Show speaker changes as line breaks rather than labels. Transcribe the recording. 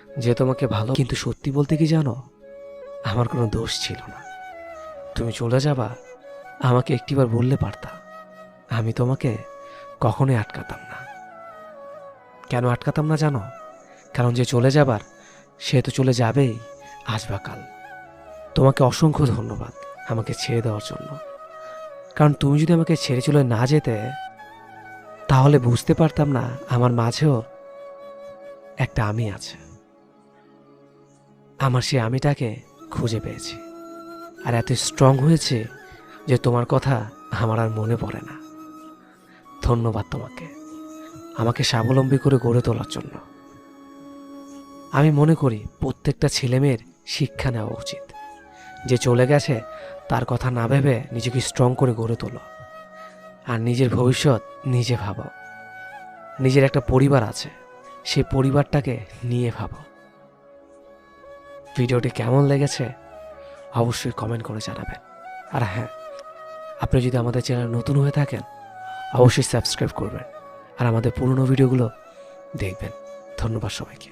যে তোমাকে ভালো, কিন্তু সত্যি বলতে কি জানো, আমার কোনো দোষ ছিল না। তুমি চলে যাবা আমাকে একটিবার বললে পারতা, আমি তোমাকে কখনোই আটকাতাম না। কেন আটকাতাম না জানো? কারণ যে চলে যাবার সে তো চলে যাবেই আজ বা কাল। তোমাকে অসংখ্য ধন্যবাদ আমাকে ছেড়ে দেওয়ার জন্য। কারণ তুমি যদি আমাকে ছেড়ে চলে না যেতে, তাহলে বুঝতে পারতাম না আমার মাঝেও একটা আমি আছে। আমার সে আমিটাকে খুঁজে পেয়েছি, আর এত স্ট্রং হয়েছে যে তোমার কথা আমার আর মনে পড়ে না। ধন্যবাদ তোমাকে আমাকে স্বাবলম্বী করে গড়ে তোলার জন্য। আমি মনে করি প্রত্যেকটা ছেলেমেয়ের শিক্ষা নেওয়া উচিত। যে চলে গেছে তার কথা না ভেবে নিজেকে স্ট্রং করে গড়ে তোলো, আর নিজের ভবিষ্যৎ নিজে ভাবো। নিজের একটা পরিবার আছে, সেই পরিবারটাকে নিয়ে ভাবো। ভিডিওটি কেমন লেগেছে অবশ্যই কমেন্ট করে জানাবেন। আর হ্যাঁ, আপনি যদি আমাদের চ্যানেল নতুন হয়ে থাকেন অবশ্যই সাবস্ক্রাইব করবেন আর আমাদের পুরনো ভিডিওগুলো দেখবেন। ধন্যবাদ সবাইকে।